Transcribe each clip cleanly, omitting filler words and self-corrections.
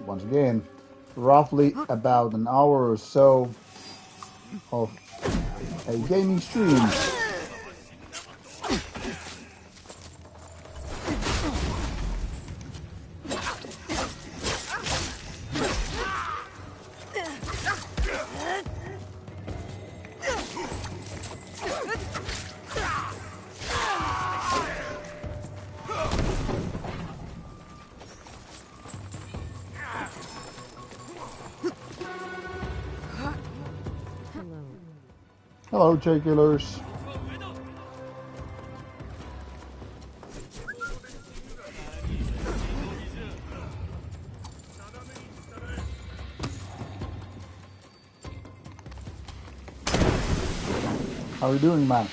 once again, roughly about an hour or so of a gaming stream. Hello, J-Killers. How are you doing, man?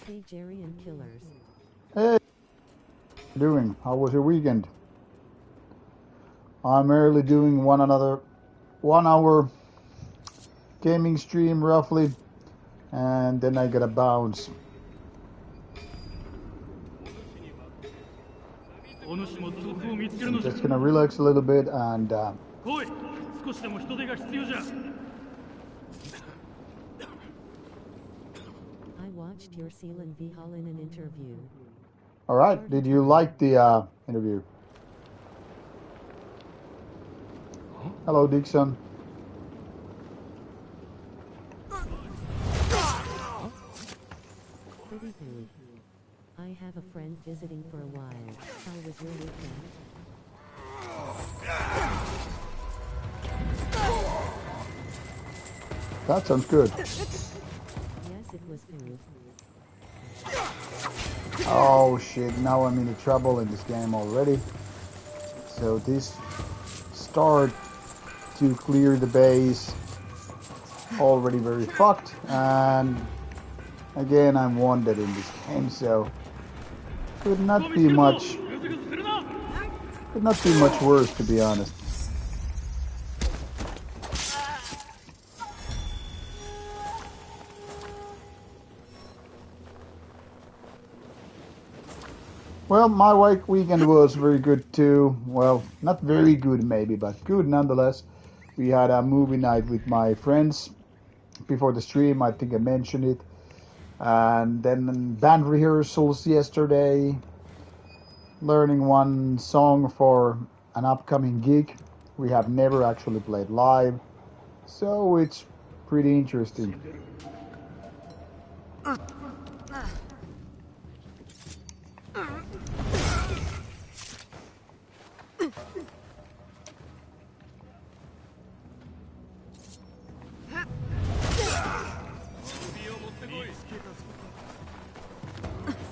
Hey, Jerry and Killers. Hey, how are you doing? How was your weekend? I'm merely doing 1 hour gaming stream roughly, and then I gotta bounce. I'm just gonna relax a little bit and I watched your Sealan Vihal in an interview. Alright, did you like the interview? Hello, Dixon. Pretty good. I have a friend visiting for a while. How was your weekend? That sounds good. Yes, it was good. Oh shit, now I'm into trouble in this game already. So this start to clear the base already very fucked, and again I'm wounded in this game, so could not be much worse, to be honest. Well, my weekend was very good too. Well, not very good maybe, but good nonetheless. We had a movie night with my friends before the stream, I think I mentioned it. And then band rehearsals yesterday, learning one song for an upcoming gig we have never actually played live, so it's pretty interesting.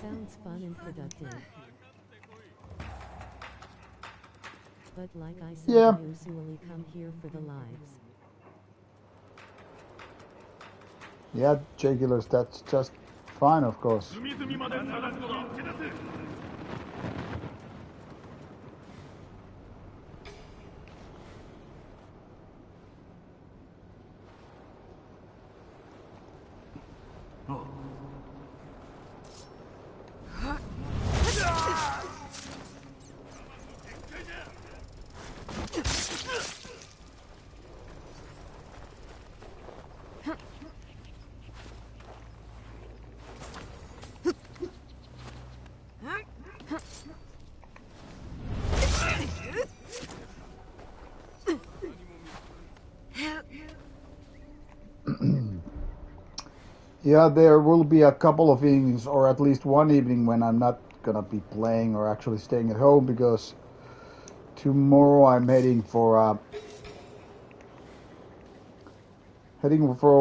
Sounds fun and productive. But like I said, Yeah. I usually come here for the lives. Yeah, J-Killers, that's just fine, of course. Yeah, there will be a couple of evenings, or at least one evening, when I'm not gonna be playing or actually staying at home, because tomorrow I'm heading for a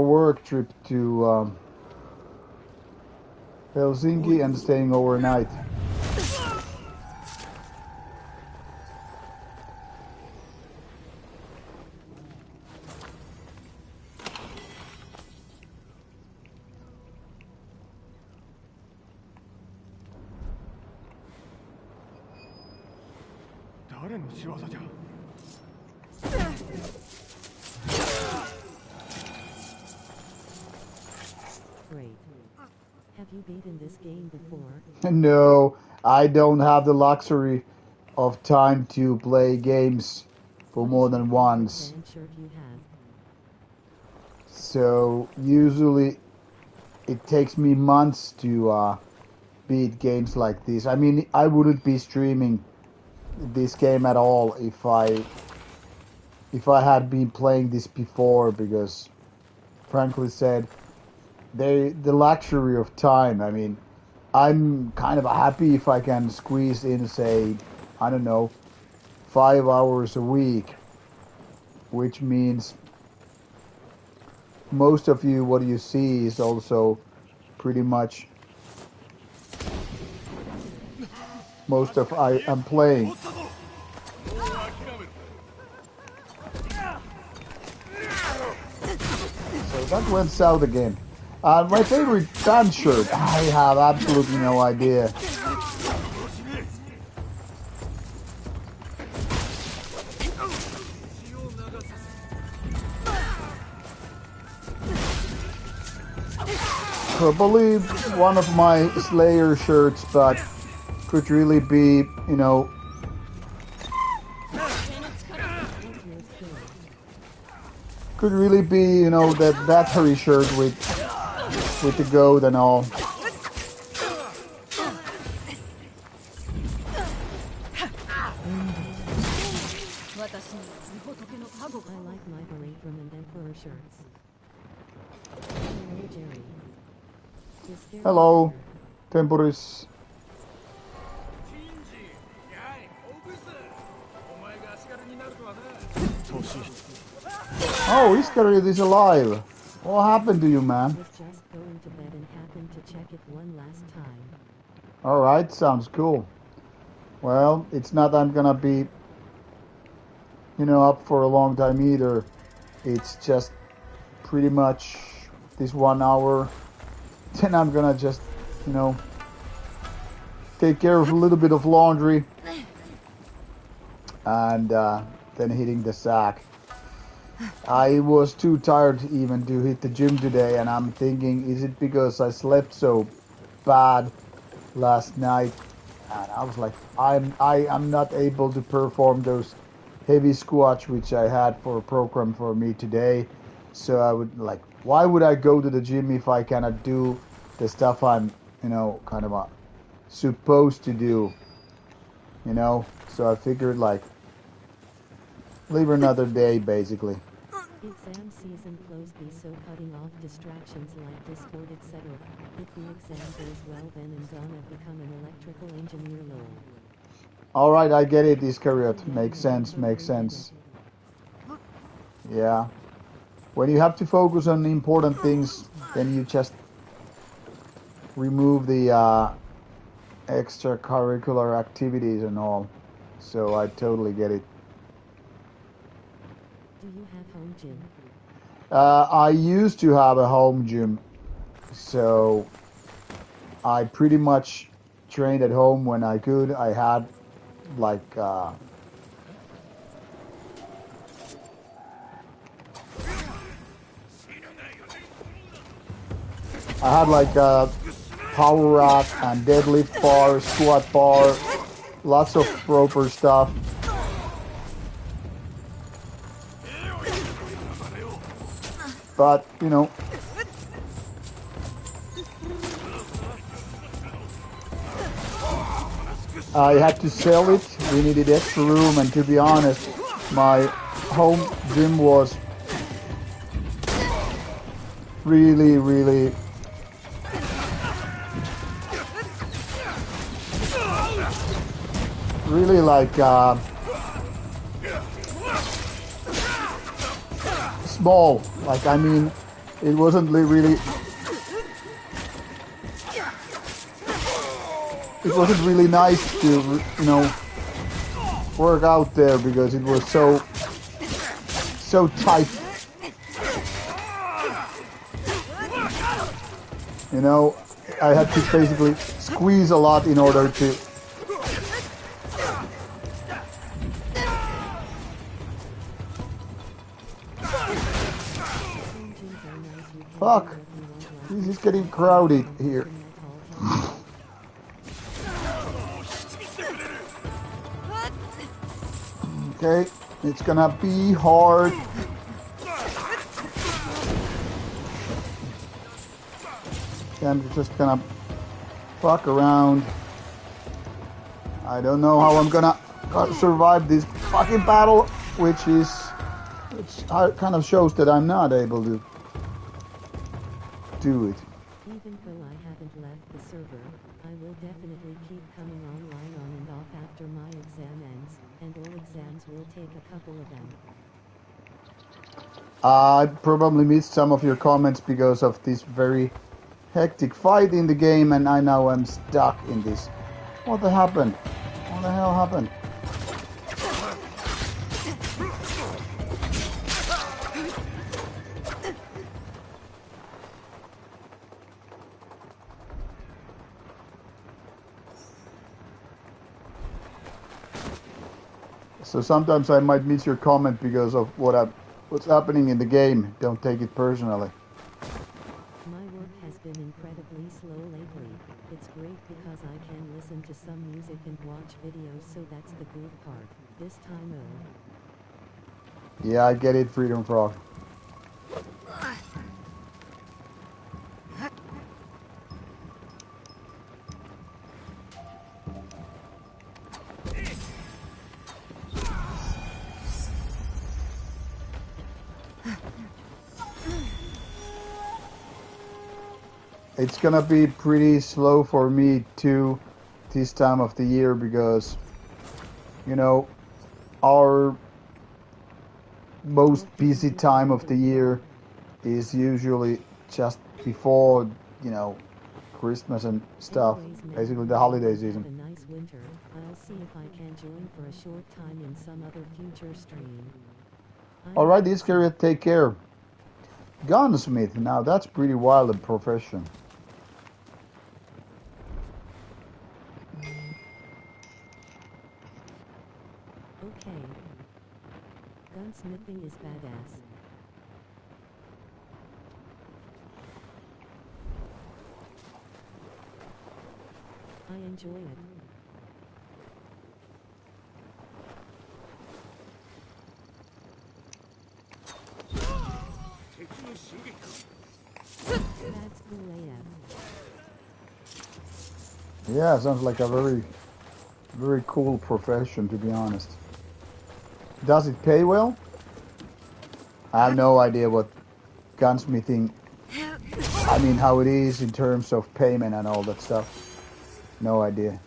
work trip to Helsinki and staying overnight. Great. Have you beaten this game before? No, I don't have the luxury of time to play games for What more is your than favorite once. band shirt you have? So usually it takes me months to beat games like this. I mean, I wouldn't be streaming this game at all if I had been playing this before, because frankly said, the luxury of time. I mean, I'm kind of happy if I can squeeze in, say, I don't know, 5 hours a week, which means most of you, what you see is also pretty much most of I am playing. So that went south again. My favorite band shirt, I have absolutely no idea. Probably one of my Slayer shirts, but could really be, you know, could really be, you know, that battery shirt with the goat and all. I like my Braverum and Emperor shirts. Hello, Jerry. Is there Hello, here? Temporis. Oh, Iscariot is alive. What happened to you, man? Was just going to bed and happened to check it one last time. Alright, sounds cool. Well, it's not I'm gonna be, you know, up for a long time either. It's just pretty much this 1 hour. Then I'm gonna just, you know, take care of a little bit of laundry. And then hitting the sack. I was too tired even to hit the gym today, and I'm thinking, is it because I slept so bad last night? And I was like, I am not able to perform those heavy squats which I had for a program for me today. So I would like, why would I go to the gym if I cannot do the stuff I'm, you know, kind of supposed to do, you know? So I figured like, leave another day basically. Exam season close be so cutting off distractions like Discord etc. If the exam goes well then and gonna become an electrical engineer lol. Alright, I get it, Iscariot. Makes sense, makes sense. Yeah. When you have to focus on important things, then you just remove the extracurricular activities and all. So I totally get it. Do you have home gym? I used to have a home gym, so I pretty much trained at home when I could. I had like a power rack and deadlift bar, squat bar, lots of proper stuff. But, you know, I had to sell it. We needed extra room, and to be honest, my home gym was really, really like small. Like, I mean, it wasn't really, it wasn't really nice to, you know, work out there because it was so tight. You know, I had to basically squeeze a lot in order to. Fuck. This is getting crowded here. Okay, it's gonna be hard. I'm just gonna fuck around. I don't know how I'm gonna survive this fucking battle, which kind of shows that I'm not able to do it. Even though I haven't left the server, I will definitely keep coming online on and off after my exam ends, and all exams will take a couple of them. I probably missed some of your comments because of this very hectic fight in the game, and I now am stuck in this. What the happened? What the hell happened? So sometimes I might miss your comment because of what's happening in the game. Don't take it personally. My work has been incredibly slow lately. It's great because I can listen to some music and watch videos, so that's the good part. This time Yeah, I get it, Freedom Frog. It's gonna be pretty slow for me too this time of the year because, you know, our most busy time of the year is usually just before, you know, Christmas and stuff. anyways, man, Basically the holiday have season. a nice winter. I'll see if I can join for a short time in some other future stream. Alright, Iscariot, take care. Gunsmith, now that's pretty wild a profession. Okay. Gunsmithing is badass. I enjoy it. That's cool AF. Yeah, sounds like a very cool profession, to be honest. Does it pay well? I have no idea what gunsmithing, I mean how it is in terms of payment and all that stuff. No idea.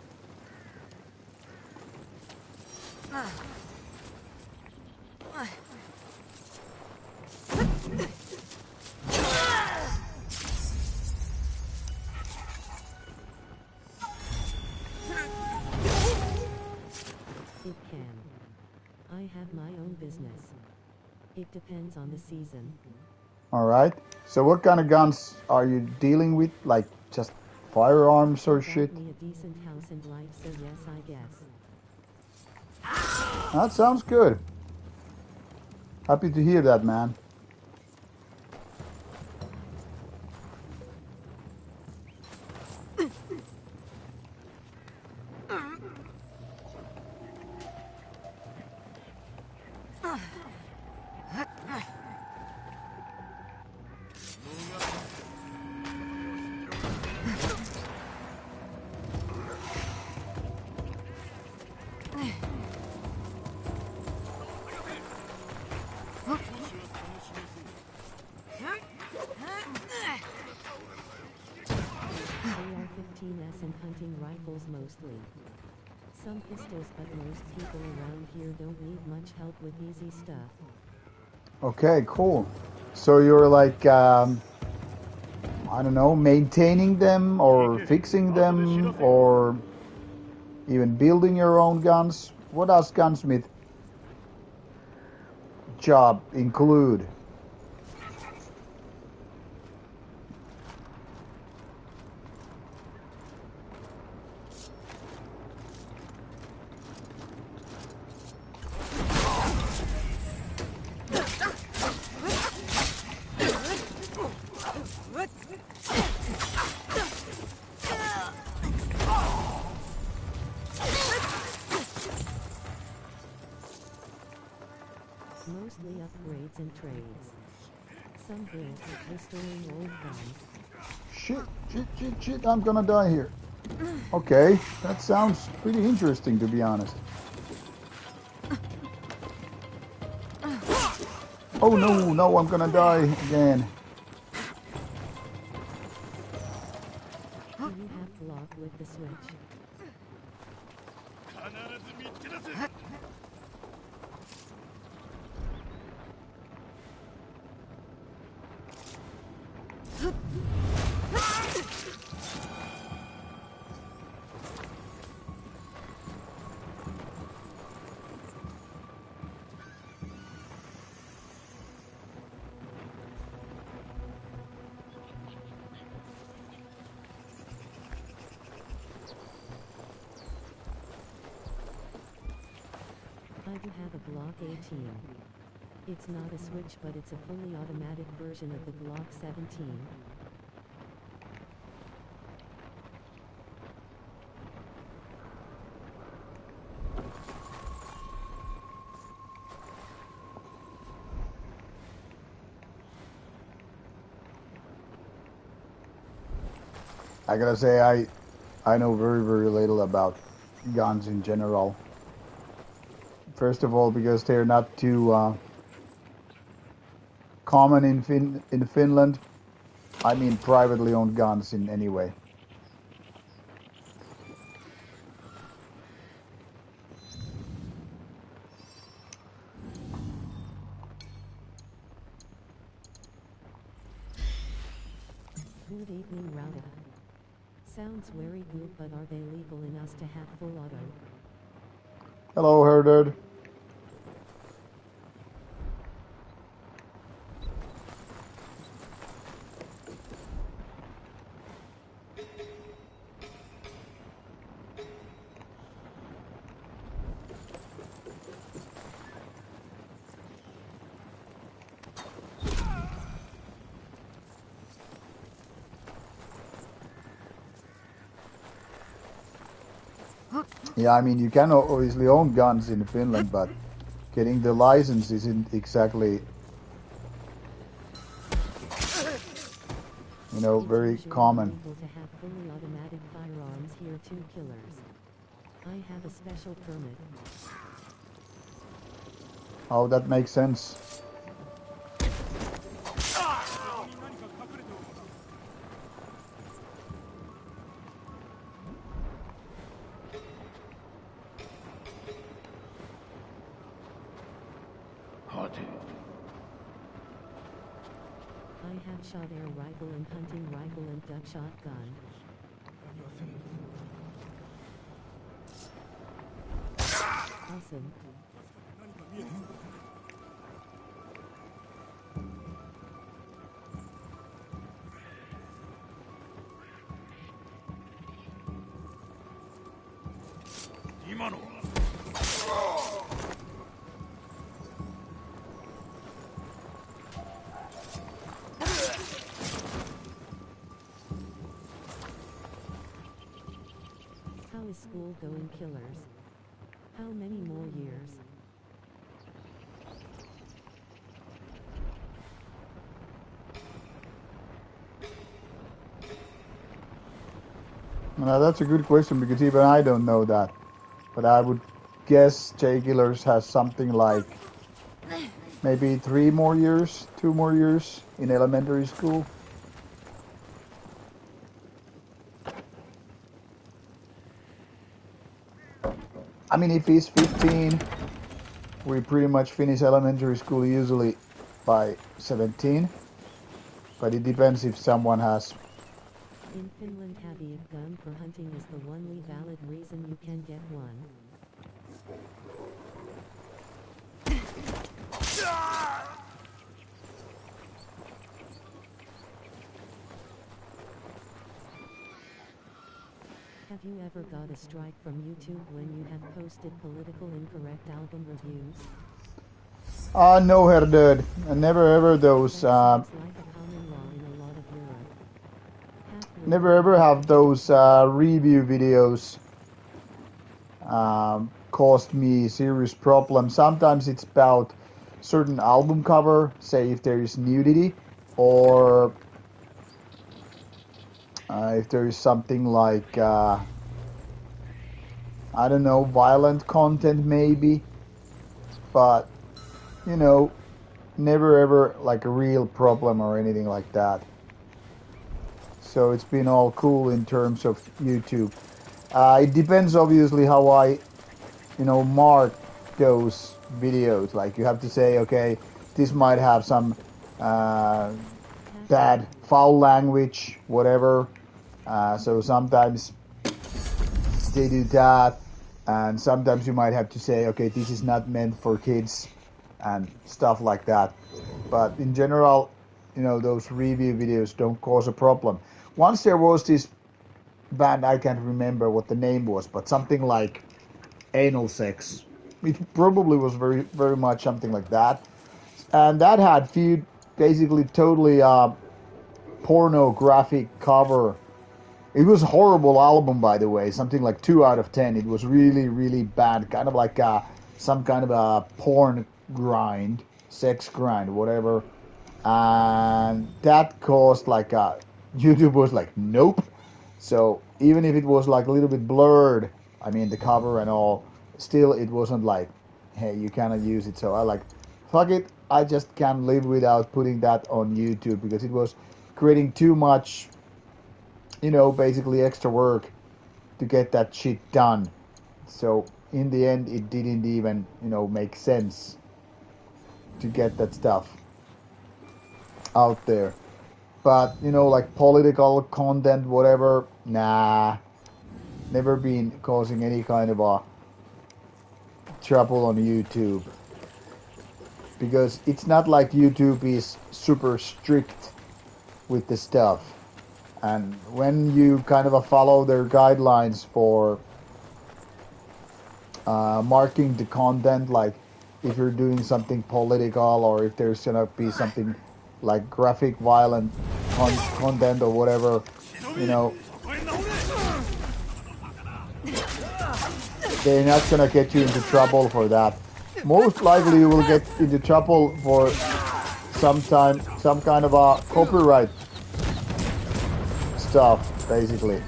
It can. I have my own business. It depends on the season. Alright. So what kind of guns are you dealing with? Like just firearms or shit? Me a decent house and life, so yes, I guess. That sounds good. Happy to hear that, man. AR-15s and hunting rifles mostly. Some pistols, but most people around here don't need much help with easy stuff. Okay, cool. So you're like, I don't know, maintaining them or fixing them or even building your own guns? What does gunsmith job include? Mostly upgrades and trades. Some builds, restoring old guns. Shit, I'm gonna die here. Okay, that sounds pretty interesting to be honest. Oh no, I'm gonna die again. Do you have block with the switch? I do have a Glock 18. It's not a switch, but it's a fully automatic version of the Glock 17. I gotta say I know very little about guns in general. First of all, because they're not too common in Finland. I mean privately owned guns in any way. Good evening, Rauta. Sounds very good, but are they legal in us to have full auto? Hello, Herderd. Yeah, I mean, you can obviously own guns in Finland, but getting the license isn't exactly, you know, very common. It's usually illegal to have fully automatic firearms here too, killers. I have a special permit. Oh, that makes sense. I have shot air rifle and hunting rifle and duck shotgun. Awesome. How is school going, killers? How many more years? Now that's a good question because even I don't know that. But I would guess J Killers has something like maybe 3 more years, 2 more years in elementary school. I mean, if he's 15, we pretty much finish elementary school usually by 17. But it depends if someone has. In Finland, having a gun for hunting is the only valid reason you can get one. Have you ever got a strike from YouTube when you have posted political incorrect album reviews? No, Herderd. Never ever those. That seems like a common law in a lot of Europe. Never ever have those review videos caused me serious problems. Sometimes it's about certain album cover, say if there is nudity, or if there is something like I don't know, violent content maybe, but you know, never ever like a real problem or anything like that. So it's been all cool in terms of YouTube. It depends obviously how I, mark those videos. Like you have to say, okay, this might have some uh, bad foul language, whatever. So sometimes they do that, and sometimes you might have to say, okay, this is not meant for kids and stuff like that. But in general, those review videos don't cause a problem. Once there was this band, I can't remember what the name was, but something like anal sex. It probably was very, very much something like that. And that had few basically totally pornographic cover. It was a horrible album, by the way, something like 2 out of 10. It was really, really bad, kind of like some kind of a porn grind, sex grind, whatever. And that caused like YouTube was like, nope. So even if it was like a little bit blurred, I mean the cover and all, still it wasn't like, hey, you cannot use it. So I like, fuck it, I just can't live without putting that on YouTube because it was creating too much, basically extra work to get that shit done. So in the end, it didn't even, make sense to get that stuff out there. But, like political content, whatever, nah, never been causing any kind of a trouble on YouTube. Because it's not like YouTube is super strict with the stuff. And when you kind of follow their guidelines for marking the content, like if you're doing something political or if there's gonna be something like graphic violent content or whatever, they're not gonna get you into trouble for that. Most likely you will get into trouble for some kind of a copyright stuff, basically.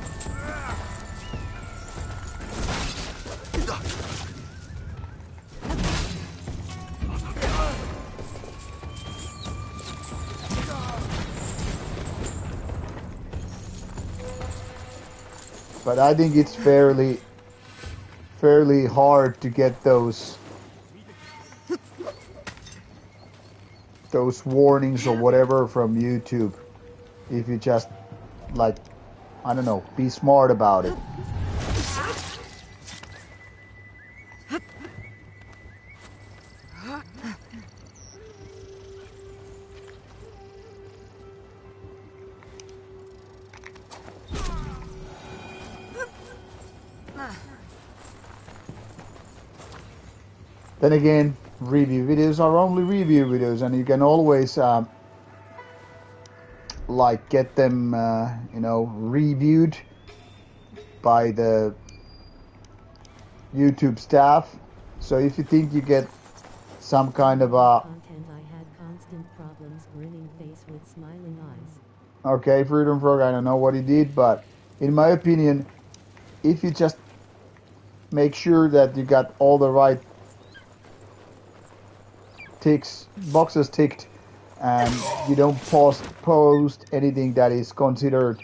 But I think it's fairly hard to get those warnings or whatever from YouTube if you just like, I don't know, be smart about it. Then again, review videos are only review videos, and you can always like get them reviewed by the YouTube staff. So if you think you get some kind of a content, I had constant problems, grinning face with smiling eyes. Okay, Freedom Frog, I don't know what he did, but in my opinion, if you just make sure that you got all the right boxes ticked, and you don't post anything that is considered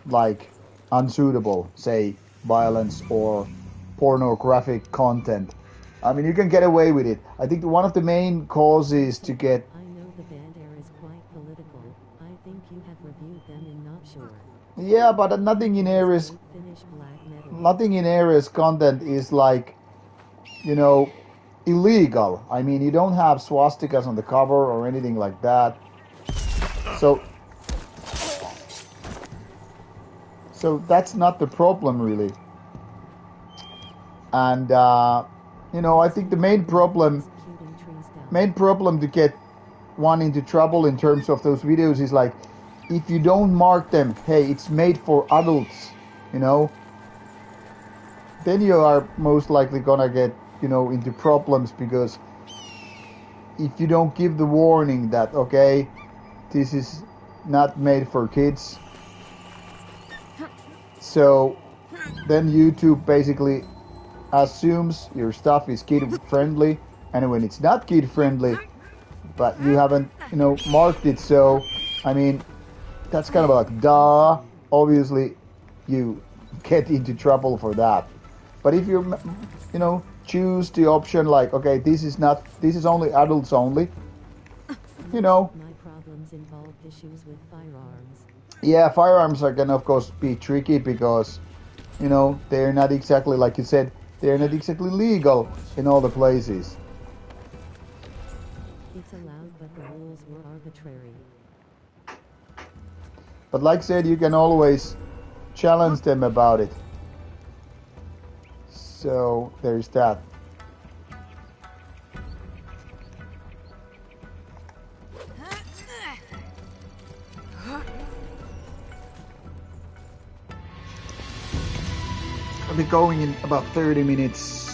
like unsuitable, say violence or pornographic content. I mean, you can get away with it. I think one of the main causes to get... I know the band air is quite political. I think you have reviewed them and not sure. Yeah, but nothing in Ares content is like, illegal. I mean, you don't have swastikas on the cover or anything like that. So that's not the problem really. And I think the main problem to get one into trouble in terms of those videos is like, if you don't mark them, hey, it's made for adults, then you are most likely gonna get into problems, because if you don't give the warning that, okay, this is not made for kids, so then YouTube basically assumes your stuff is kid friendly, and when it's not kid friendly, but you haven't, marked it, so I mean, that's kind of like duh. Obviously, you get into trouble for that. But if choose the option like, okay, this is only adults only, you Most know, of my problems involved issues with firearms. yeah, firearms are gonna of course be tricky because, they're not exactly like you said, they're not exactly legal in all the places. It's allowed, but the rules were arbitrary. But like I said, you can always challenge them about it. So there's that. I'll be going in about 30 minutes.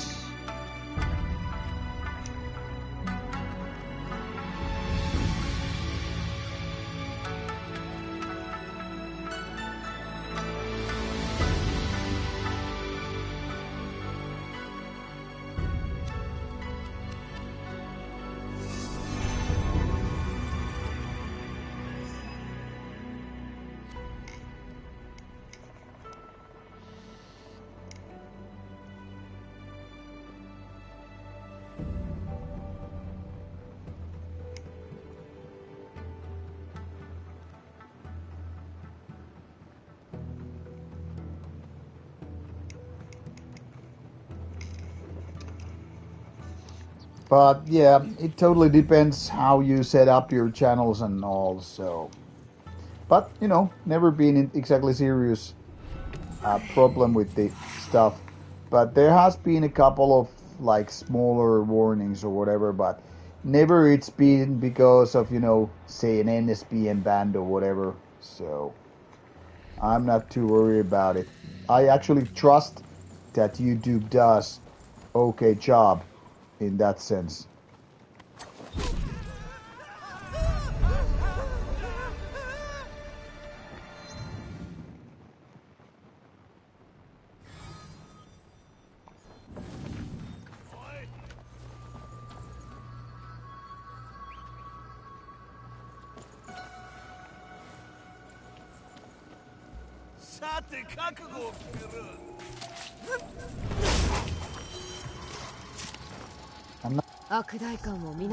But yeah, it totally depends how you set up your channels and all. So, but never been in exactly serious problem with the stuff. But there has been a couple of like smaller warnings or whatever, but never it's been because of say an NSBN band or whatever. So I'm not too worried about it. I actually trust that YouTube does okay job in that sense.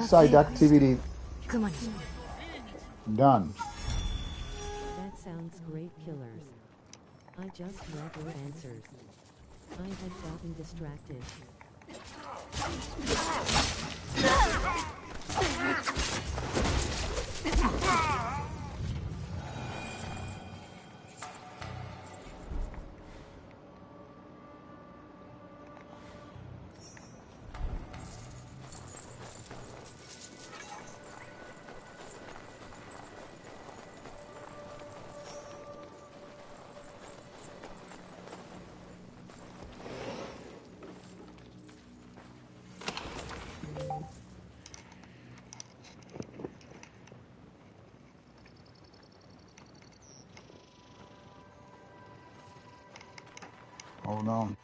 Side activity done. That sounds great, killers. I just read your answers. I had gotten distracted. Hold on.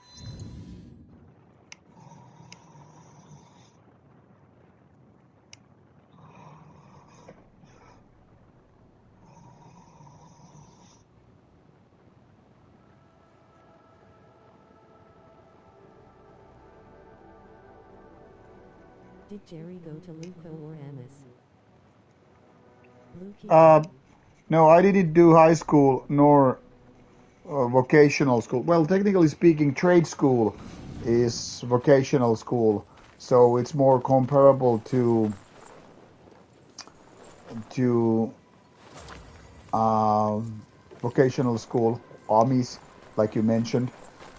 Did Jerry go to Luco or Amos? Uh, no, I didn't do high school nor vocational school. Well, technically speaking, trade school is vocational school, so it's more comparable to vocational school, AMIs, like you mentioned,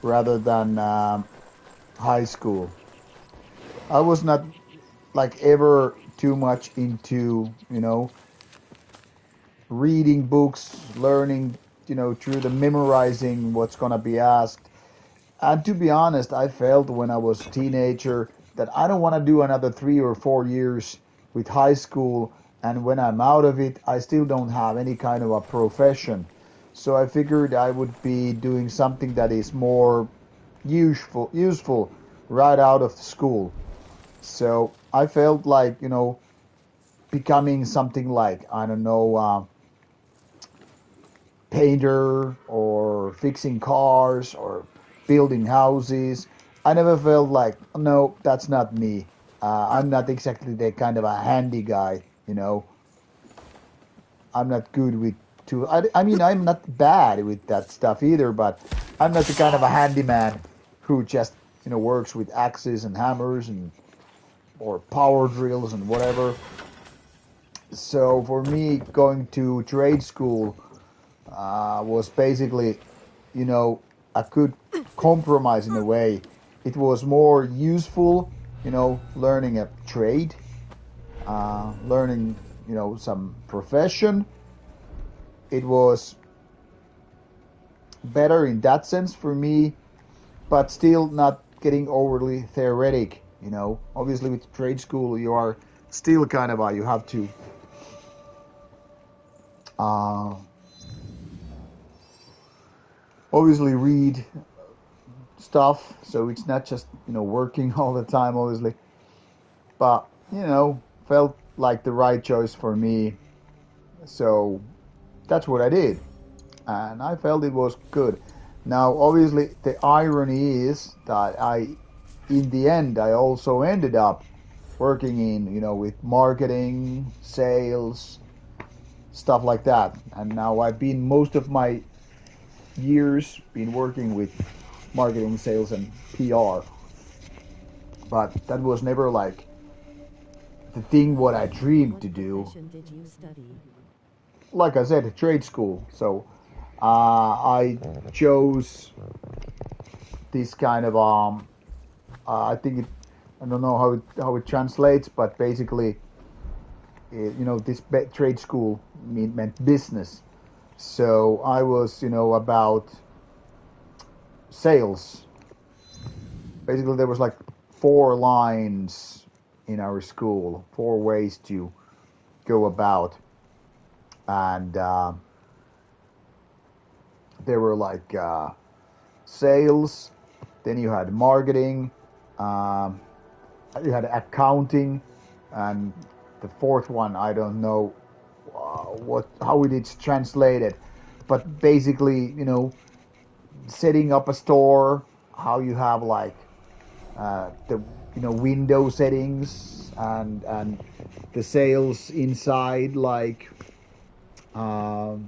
rather than high school. I was not like ever too much into reading books, learning through the memorizing what's gonna be asked. And to be honest, I felt when I was a teenager that I don't want to do another 3 or 4 years with high school, and when I'm out of it, I still don't have any kind of a profession. So I figured I would be doing something that is more useful right out of school. So I felt like, becoming something like, I don't know, painter or fixing cars or building houses. I never felt like, no, that's not me. I'm not exactly the kind of a handy guy, you know. I'm not good with tools. I mean, I'm not bad with that stuff either, but I'm not the kind of a handyman who just, works with axes and hammers and or power drills and whatever. So for me, going to trade school was basically, a good compromise in a way. It was more useful, learning a trade, learning, some profession. It was better in that sense for me, but still not getting overly theoretic. Obviously with trade school, you are still kind of you have to uh, obviously read stuff, so it's not just working all the time, obviously. But felt like the right choice for me, so that's what I did, and I felt it was good. Now, obviously, the irony is that in the end, I also ended up working in with marketing, sales, stuff like that, and now I've been most of my years been working with marketing, sales, and PR, but that was never like the thing what I dreamed What to do. profession did you study? Like I said, trade school. So I chose this kind of I think it. I don't know how it translates, but basically, this trade school meant business. So I was about sales. Basically, there was like four lines in our school, four ways to go about, and there were like sales, then you had marketing, um, you had accounting, and the fourth one I don't know how it is translated, but basically setting up a store, how you have like the window settings and the sales inside, like how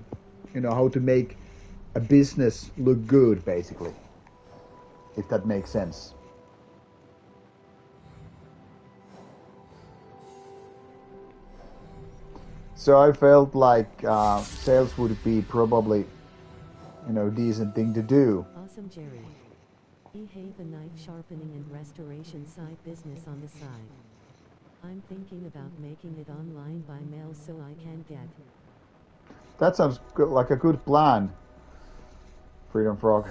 to make a business look good, basically, if that makes sense. So I felt like sales would be probably, decent thing to do. Awesome, Jerry. I have a knife sharpening and restoration side business on the side. I'm thinking about making it online by mail so I can get. That sounds good, like a good plan, Freedom Frog.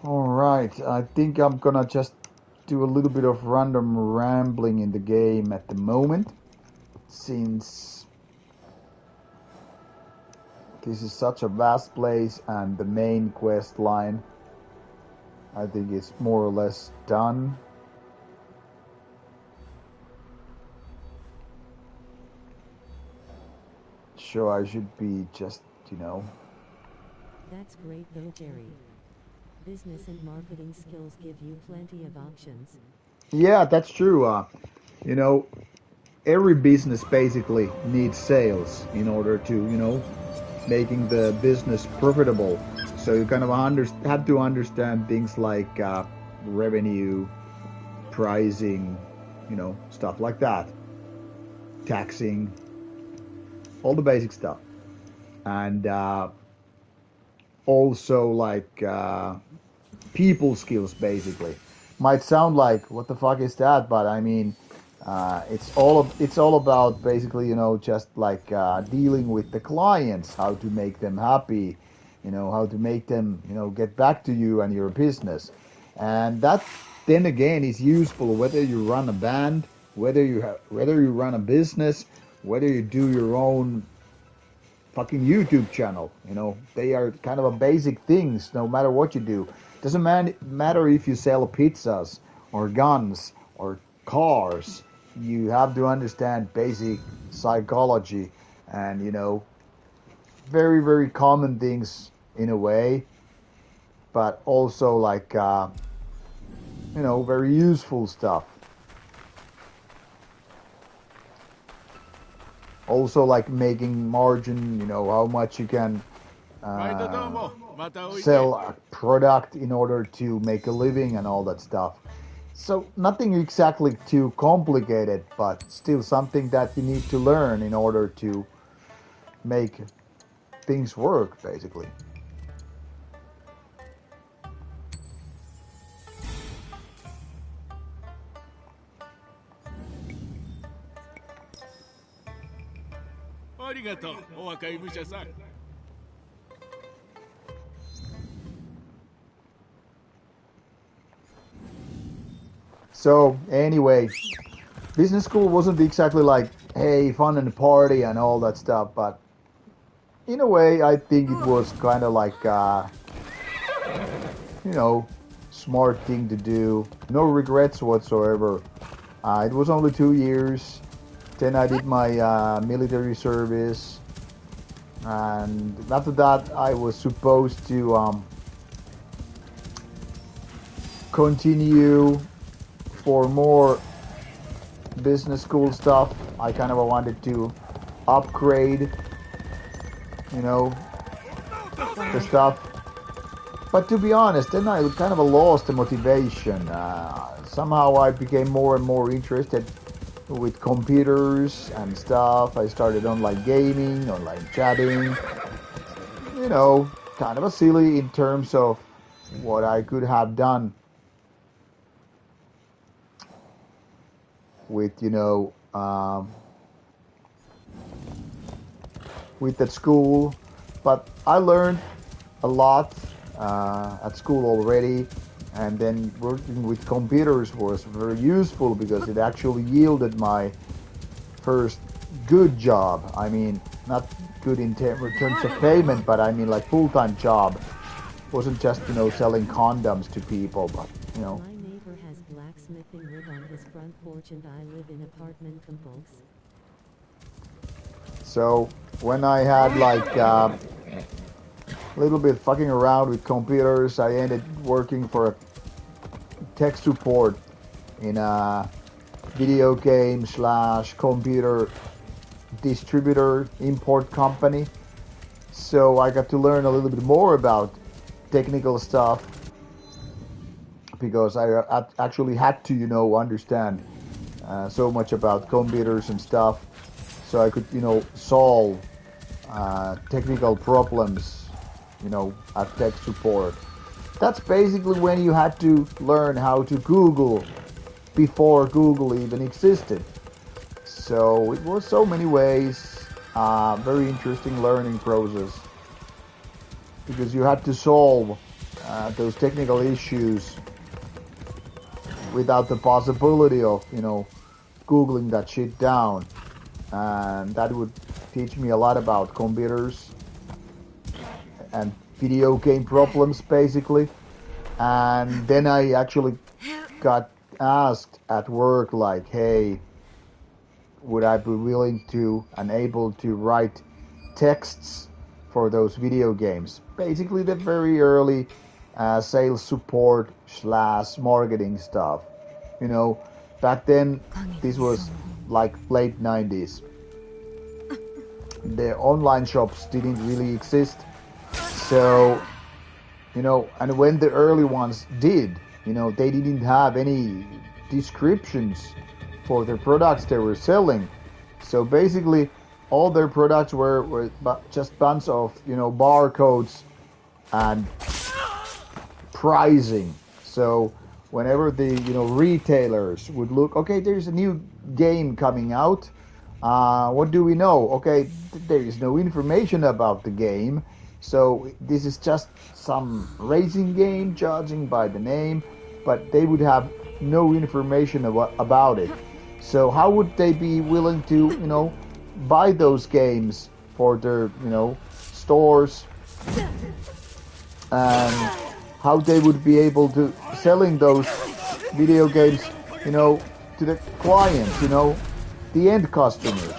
All right, I think I'm gonna just do a little bit of random rambling in the game at the moment, since this is such a vast place and the main quest line I think is more or less done. So I should be just, That's great though, Jerry. Business and marketing skills give you plenty of options. yeah, that's true. You know, every business basically needs sales in order to, making the business profitable. So you kind of have to understand things like revenue, pricing, stuff like that, taxing, all the basic stuff, and also like people skills. Basically, might sound like what the fuck is that, but I mean, It's all about basically, just like dealing with the clients, how to make them happy, how to make them, get back to you and your business. And that then again is useful whether you run a band, whether you run a business, whether you do your own fucking YouTube channel. They are kind of a basic things no matter what you do. Doesn't matter if you sell pizzas or guns or cars. You have to understand basic psychology and, very, very common things in a way, but also like, very useful stuff. Also like making margin, how much you can sell a product in order to make a living and all that stuff. So nothing exactly too complicated, but still something that you need to learn in order to make things work, basically. ありがとう、お若い武者さん。So anyway, business school wasn't exactly like, hey, fun and party and all that stuff, but in a way, I think it was kind of like, smart thing to do. No regrets whatsoever. It was only 2 years. Then I did my military service, and after that, I was supposed to continue for more business school stuff. I kind of wanted to upgrade, the stuff. But to be honest, then I kind of lost the motivation. Somehow I became more and more interested with computers and stuff. I started online gaming, online chatting. Kind of a silly in terms of what I could have done with, with that school. But I learned a lot at school already. And then working with computers was very useful because it actually yielded my first good job. I mean, not good in terms of payment, but I mean like full-time job. It wasn't just, selling condoms to people, but, My neighbor has blacksmithing rig on his front porch and I live in apartment complex. So when I had like a little bit fucking around with computers, I ended working for a tech support in a video game / computer distributor import company. So I got to learn a little bit more about technical stuff because I actually had to, understand so much about computers and stuff, so I could, solve technical problems, at tech support. That's basically when you had to learn how to Google before Google even existed. So it was so many ways, very interesting learning process because you had to solve those technical issues without the possibility of, Googling that shit down. And that would teach me a lot about computers and video game problems, basically. And then I actually got asked at work, like, hey, would I be willing to and able to write texts for those video games? Basically the very early sales support / marketing stuff. Back then, this was like late 90s. The online shops didn't really exist. So, and when the early ones did, they didn't have any descriptions for the products they were selling. So basically, all their products were just bunch of, barcodes and pricing. So whenever the retailers would look, okay, there's a new game coming out. What do we know? Okay, there is no information about the game, so this is just some racing game, judging by the name, but they would have no information about it. So how would they be willing to, buy those games for their, stores, and how they would be able to selling those video games, to the clients, the end customers.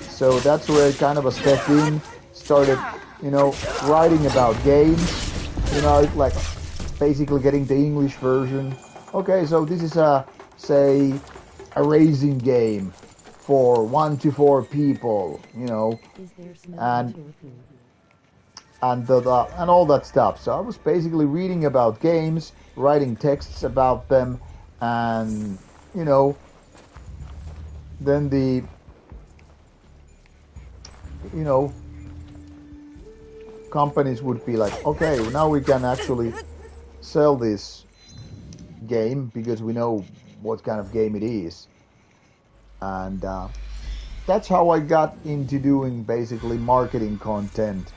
So that's where I kind of a step in, started, writing about games, like basically getting the English version. Okay, so this is say, a racing game for 1 to 4 people, Is there snow in and Turku? and all that stuff. So I was basically reading about games, writing texts about them, and then the you know companies would be like, okay, now we can actually sell this game because we know what kind of game it is, and that's how I got into doing basically marketing content,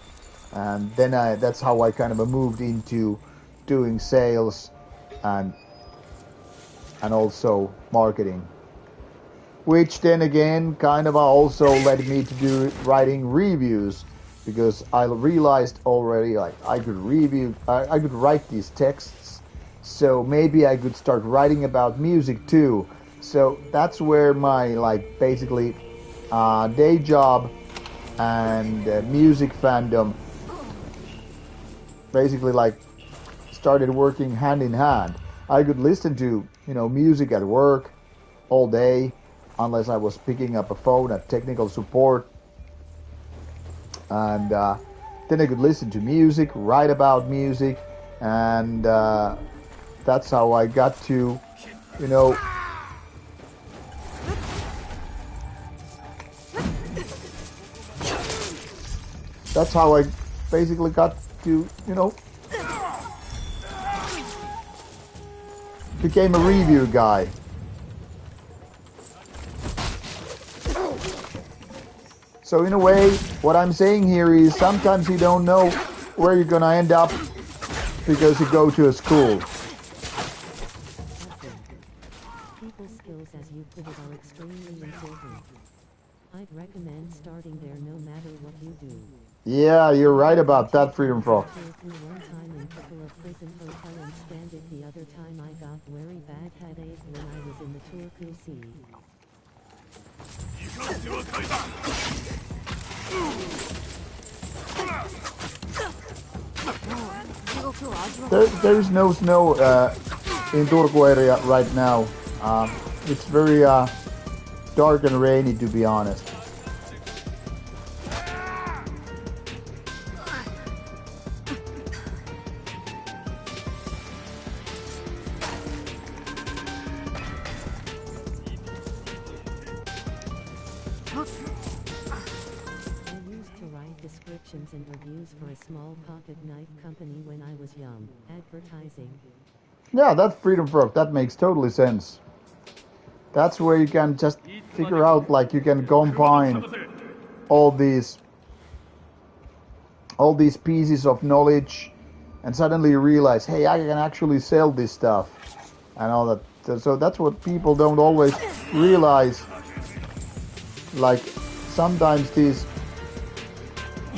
and then that's how I kind of moved into doing sales and also marketing, which then again kind of also led me to do writing reviews, because I realized already like I could write these texts, so maybe I could start writing about music too. So that's where my like basically day job and music fandom basically like started working hand in hand. I could listen to music at work all day, unless I was picking up a phone at technical support, and then I could listen to music, write about music, and that's how I got to, you know, that's how I basically got to, became a review guy. So in a way, what I'm saying here is sometimes you don't know where you're gonna end up because you go to a school. People skills, as you put it, are extremely important. I'd recommend starting there no matter what you do. Yeah, you're right about that, Freedom Frog. One time in couple of prison hotel and standard, the other time I got very bad headache when I was in the Turku Sea. There's no snow in Turku area right now. It's very dark and rainy, to be honest. Descriptions and reviews for a small pocket knife company when I was young. Advertising. Yeah, that's Freedom Frog. That makes totally sense. That's where you can just figure out, like, you can combine all these pieces of knowledge, and suddenly you realize, hey, I can actually sell this stuff and all that. So that's what people don't always realize. Like, sometimes these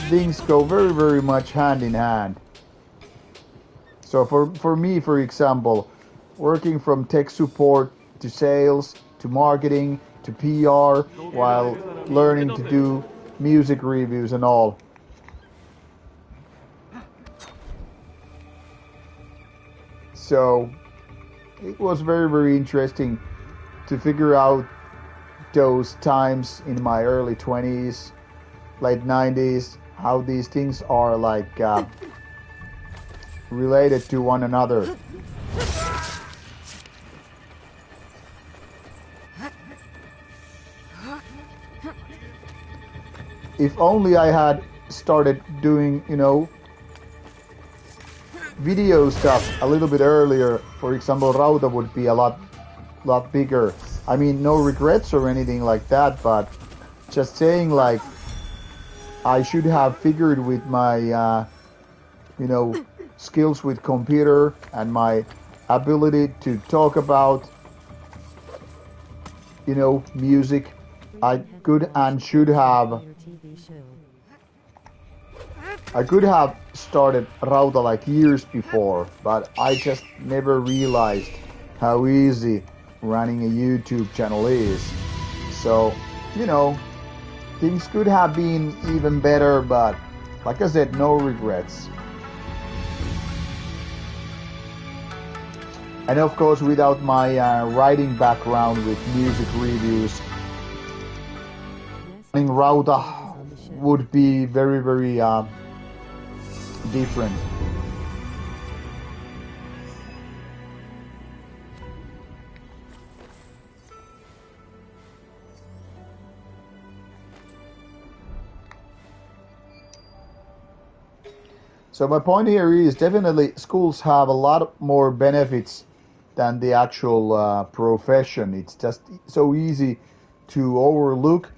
things go very, very much hand in hand. So for me, for example, working from tech support to sales to marketing to PR while learning to do music reviews and all. So it was very, very interesting to figure out those times in my early 20s, late 90s, how these things are like related to one another. If only I had started doing, video stuff a little bit earlier, for example, Rauta would be a lot bigger. I mean, no regrets or anything like that, but just saying like I should have figured with my skills with computer and my ability to talk about music. I could and should have. I could have started Rauta like years before, but I just never realized how easy running a YouTube channel is. So, things could have been even better, but like I said, no regrets. And of course, without my writing background with music reviews, running Rauta would be very, very different. So my point here is definitely schools have a lot more benefits than the actual profession. It's just so easy to overlook,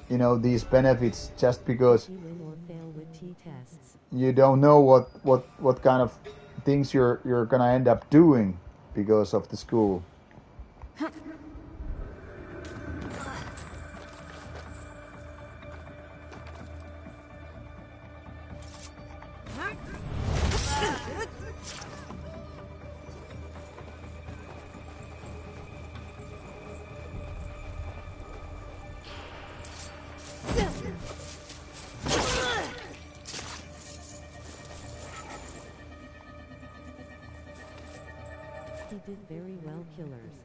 these benefits just because you don't know what kind of things you're gonna end up doing because of the school. He did very well, killers.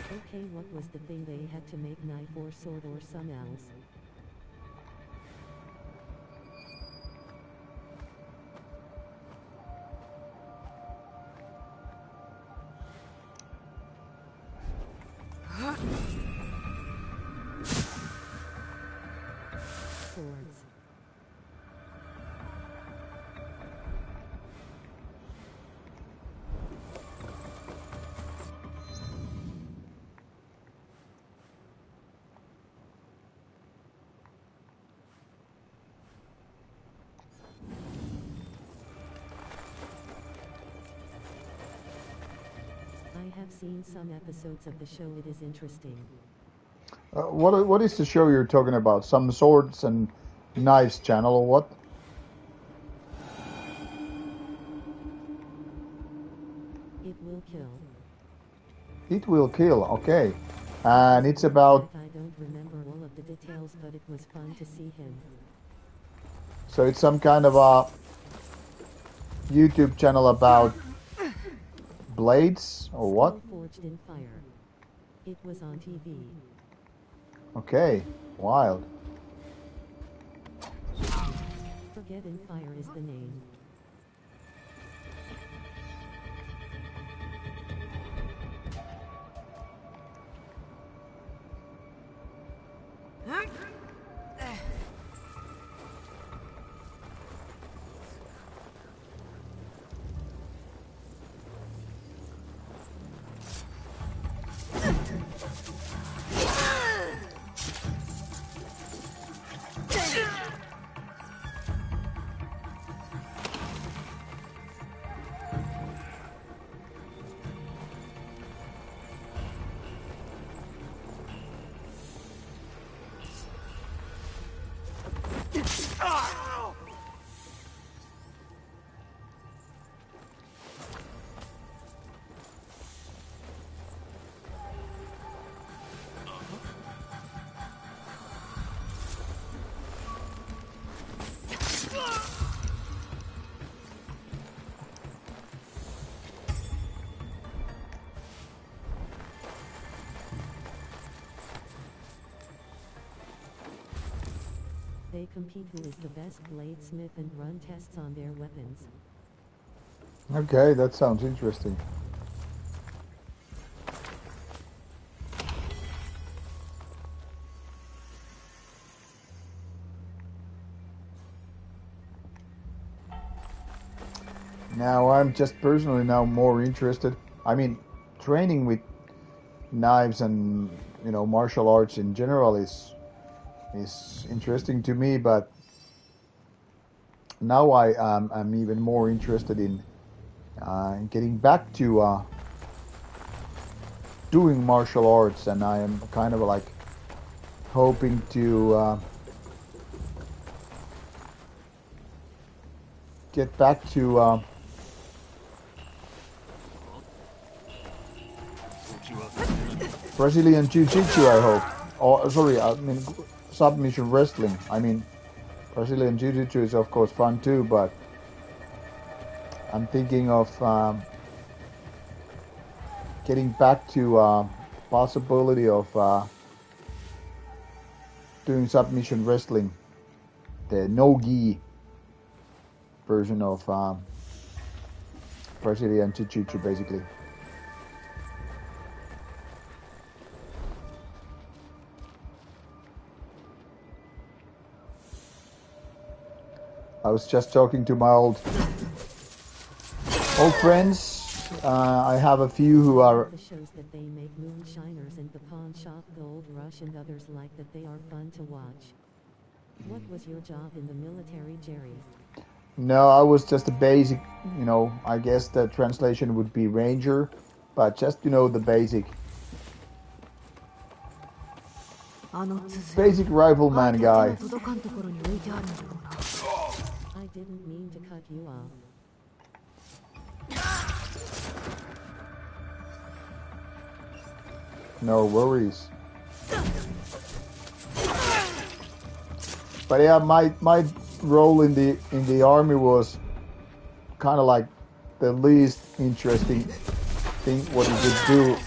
Okay, what was the thing they had to make, knife or sword or some else? Swords. I have seen some episodes of the show. It is interesting. What is the show you're talking about? Some swords and knives channel or what? It will kill. It will kill. Okay, and it's about. I don't remember all of the details, but it was fun to see him. So it's some kind of a YouTube channel about blades or what? Forged in fire. It was on TV. Okay, wild. Forget in Fire is the name. They compete who is the best bladesmith and run tests on their weapons. Okay, that sounds interesting. Now I'm just personally now more interested. I mean, training with knives and martial arts in general is interesting to me, but now I'm even more interested in getting back to doing martial arts, and I am kind of like hoping to get back to Brazilian Jiu-Jitsu, I hope. Oh, sorry, I mean submission wrestling. I mean, Brazilian Jiu-Jitsu is of course fun too, but I'm thinking of getting back to possibility of doing submission wrestling, the no-gi version of Brazilian Jiu-Jitsu, basically. I was just talking to my old friends. I have a few who are. The shows that they make moonshiners and the pawn shop Gold Rush and others like that, they are fun to watch. What was your job in the military, Jerry? No, I was just a basic, I guess the translation would be ranger, but just, the basic rifleman guy. I didn't mean to cut you off. No worries. But yeah, my role in the army was kind of like the least interesting thing what you could do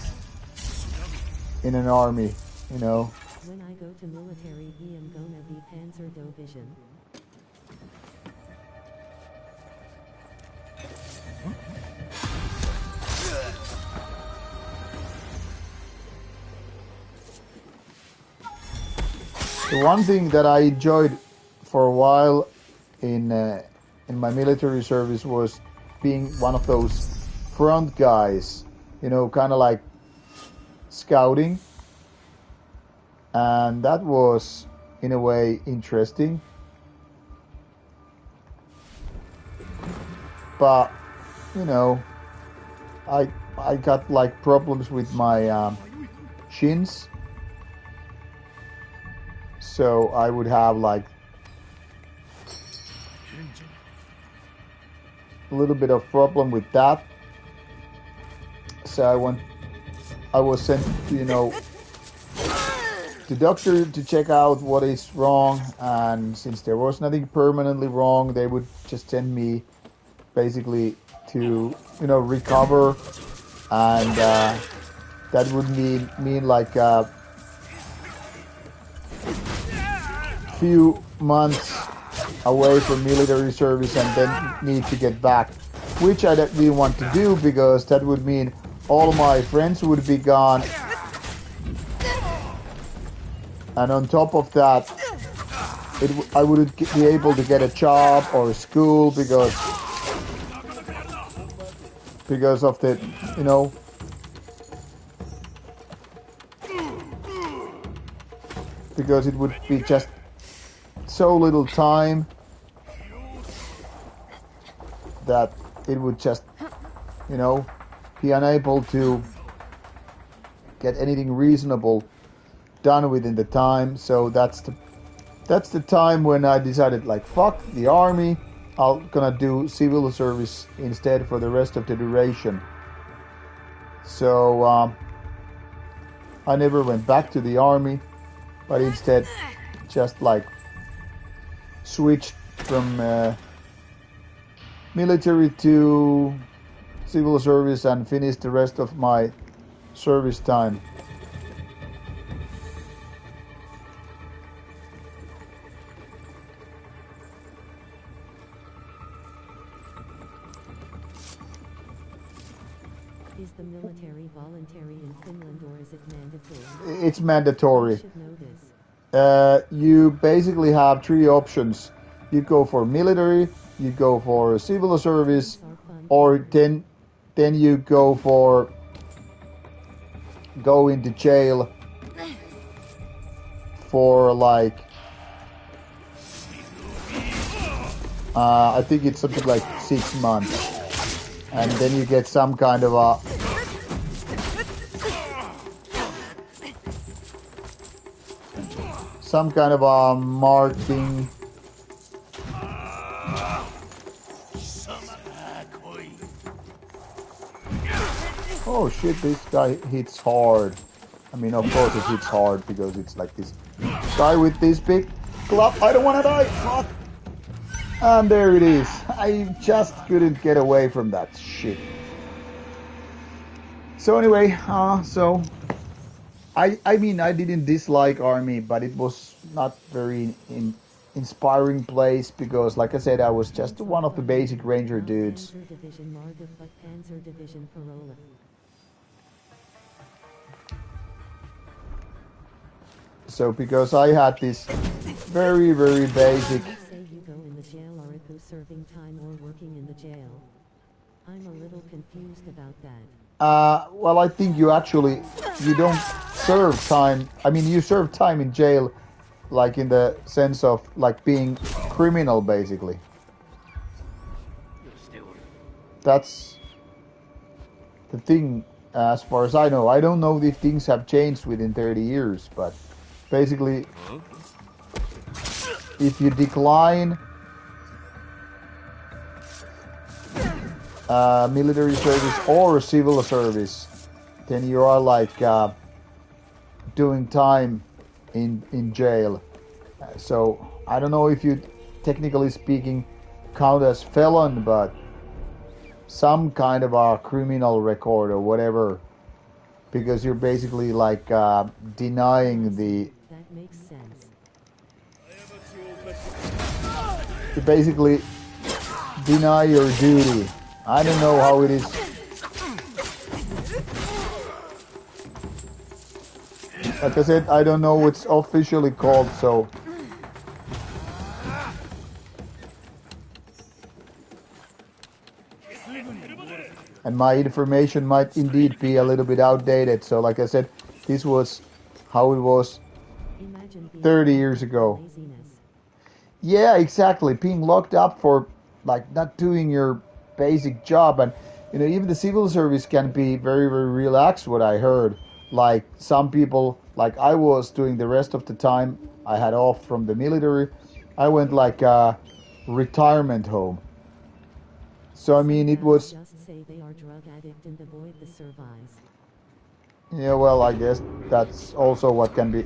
in an army, When I go to military, he am gonna be Panzer Division. The one thing that I enjoyed for a while in my military service was being one of those front guys, kind of like scouting, and that was in a way interesting. But I got like problems with my shins. So I would have like a little bit of problem with that. So I was sent to the doctor to check out what is wrong, and since there was nothing permanently wrong, they would just send me basically to recover, and that would mean like few months away from military service and then need to get back, which I didn't want to do because that would mean all my friends would be gone, and on top of that I wouldn't be able to get a job or school because of the because it would be just so little time that it would just be unable to get anything reasonable done within the time. So that's the time when I decided, like, fuck the army, I'm gonna do civil service instead for the rest of the duration. So I never went back to the army, but instead just like switched from military to civil service and finished the rest of my service time. Is the military voluntary in Finland or is it mandatory? It's mandatory. You should know this. You basically have three options. You go for military, you go for civil service, These are fun or times. then you go into jail for like I think it's something like 6 months, and then you get some kind of a marking. Oh shit, this guy hits hard. I mean, of course it hits hard because it's like this guy with this big club. I don't want to die. Fuck. And there it is. I just couldn't get away from that shit. So anyway, I mean, I didn't dislike Army, but it was not very inspiring place because, like I said, I was just one of the basic Ranger Not dudes. Panzer Division Margov, but Panzer Division Parola. So because I had this very, very basic. You say you go in the jail, are you serving time or working in the jail? I'm a little confused about that. Well, I think you don't serve time. I mean, you serve time in jail, like in the sense of like being criminal, basically. That's the thing, as far as I know. I don't know if things have changed within 30 years, but basically, if you decline military service or civil service, then you are like doing time in jail. So I don't know if you, technically speaking, count as felon, but some kind of a criminal record or whatever, because you're basically like denying the. That makes sense. You basically deny your duty. I don't know how it is. Like I said, I don't know what's officially called, so. And my information might indeed be a little bit outdated, so like I said, this was how it was 30 years ago. Yeah, exactly. Being locked up for like not doing your basic job, and even the civil service can be very, very relaxed. What I heard, like some people, like I was doing the rest of the time I had off from the military, I went like a retirement home. So I mean, it was. Just say they are drug addict and avoid the service. Yeah, well, I guess that's also what can be.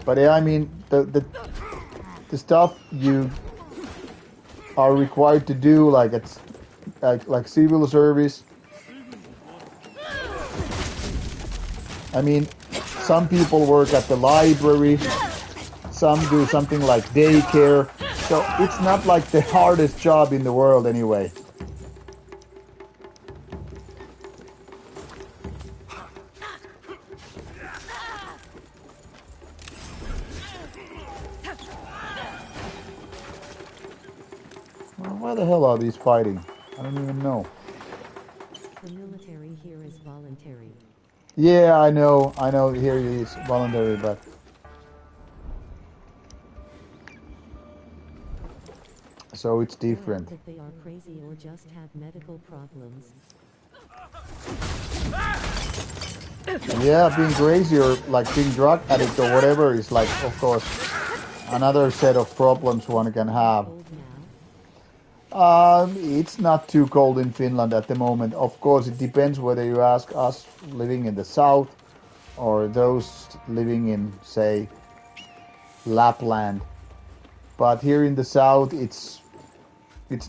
But yeah, I mean, the stuff you are required to do, like it's like civil service. I mean, some people work at the library, some do something like daycare, so it's not like the hardest job in the world anyway. Well, why the hell are these fighting? I don't even know. The military here is voluntary. Yeah, I know here it is voluntary, but so it's different. That they are crazy or just have medical problems. Yeah, being crazy or like being drug addict or whatever is like, of course, another set of problems one can have. It's not too cold in Finland at the moment. Of course, it depends whether you ask us living in the south or those living in, say, Lapland. But here in the south, it's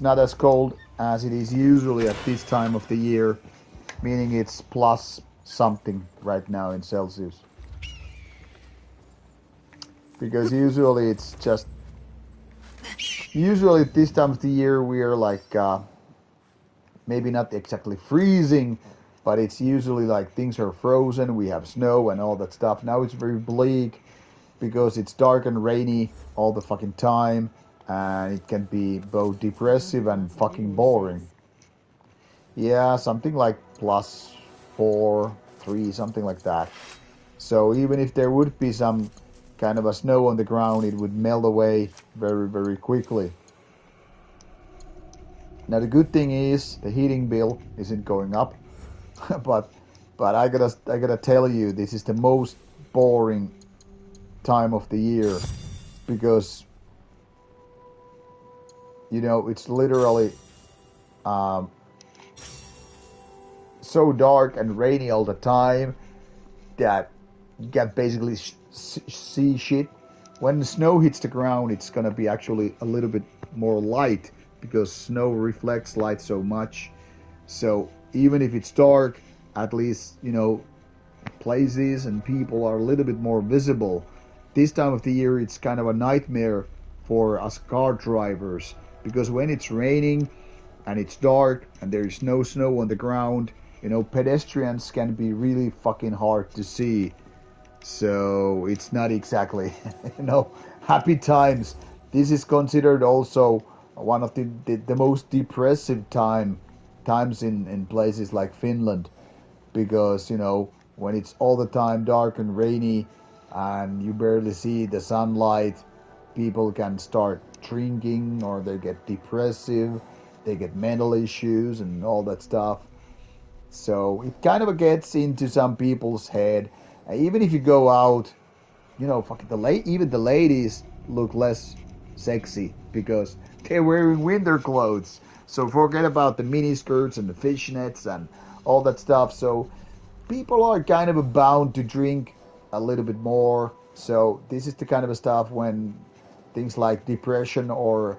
not as cold as it is usually at this time of the year, meaning it's plus something right now in Celsius. because usually it's just usually this time of the year we are like maybe not exactly freezing, but it's usually like things are frozen. We have snow and all that stuff. Now it's very bleak because it's dark and rainy all the fucking time, and it can be both depressive and fucking boring. Yeah, something like +4, 3, something like that. So even if there would be some kind of a snow on the ground, it would melt away very, very quickly. Now the good thing is the heating bill isn't going up, but I gotta tell you, this is the most boring time of the year because it's literally um, so dark and rainy all the time that you can basically see shit. When the snow hits the ground, it's gonna be actually a little bit more light because snow reflects light so much. So even if it's dark, at least places and people are a little bit more visible. This time of the year, it's kind of a nightmare for us car drivers because when it's raining and it's dark and there is no snow on the ground, pedestrians can be really fucking hard to see. So it's not exactly, happy times. This is considered also one of the most depressive times in places like Finland because when it's all the time dark and rainy and you barely see the sunlight, people can start drinking or they get depressive, they get mental issues and all that stuff. So it kind of gets into some people's head. Even if you go out, fucking even the ladies look less sexy because they're wearing winter clothes. So forget about the mini skirts and the fishnets and all that stuff. So people are kind of bound to drink a little bit more. So this is the kind of stuff when things like depression or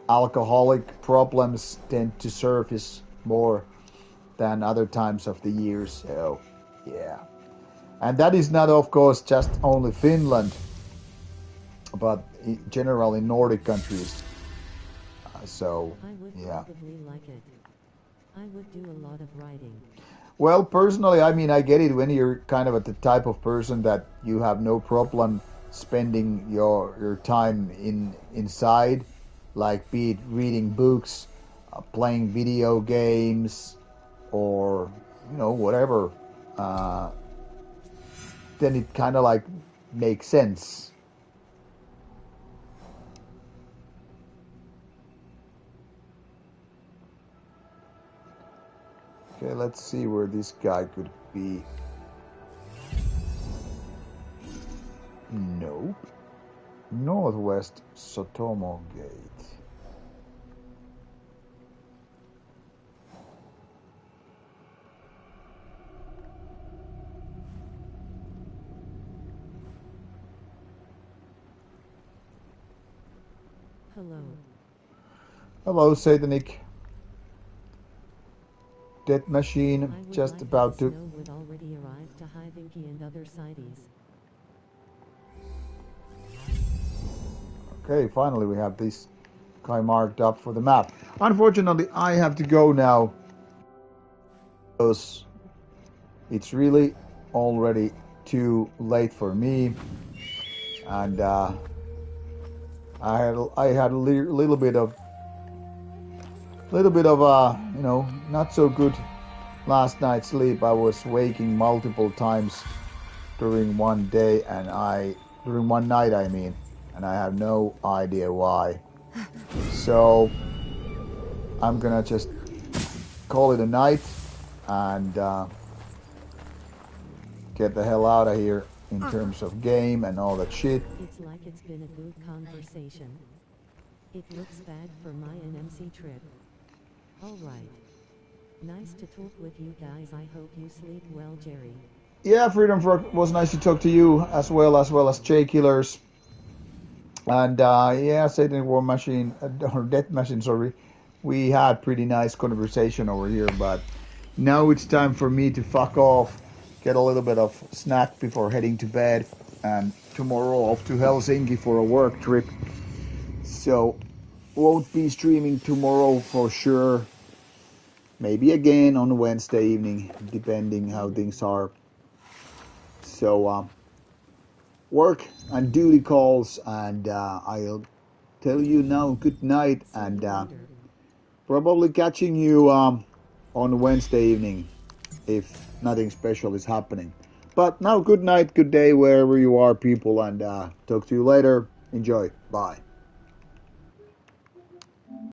alcoholic problems tend to surface more than other times of the year. So yeah. And that is not, of course, just only Finland, but in general in Nordic countries. So, I would yeah. probably like it. I would do a lot of writing. Well, personally, I mean, I get it when you're kind of at the type of person that you have no problem spending your time inside, like be it reading books, playing video games, or whatever. Uh, then it kind of like makes sense. Okay, let's see where this guy could be. Nope. Northwest Sotomo Gate. Hello. Hello, Satanic. Death Machine, I would just like about that the to... snow would already arrive to Hyvinky and other cities. Okay, finally we have this guy marked up for the map. Unfortunately, I have to go now because it's really already too late for me, and I had a little bit of not so good last night's sleep. I was waking multiple times during one day, and during one night I mean, and I have no idea why. So I'm gonna just call it a night and get the hell out of here in terms of game and all that shit. It's like it's been a good conversation. It looks bad for my NMC trip. Alright. Nice to talk with you guys. I hope you sleep well, Jerry. Yeah, Freedom Frog, was nice to talk to you as J Killers. And yeah, Satan War Machine, or Death Machine, sorry. We had pretty nice conversation over here, but now it's time for me to fuck off, get a little bit of snack before heading to bed, and tomorrow off to Helsinki for a work trip. So won't be streaming tomorrow for sure. Maybe again on Wednesday evening, depending how things are. So work and duty calls, and I'll tell you now good night, See and you later. probably catching you on Wednesday evening if nothing special is happening. But now, good night, good day, wherever you are, people, and talk to you later. Enjoy. Bye.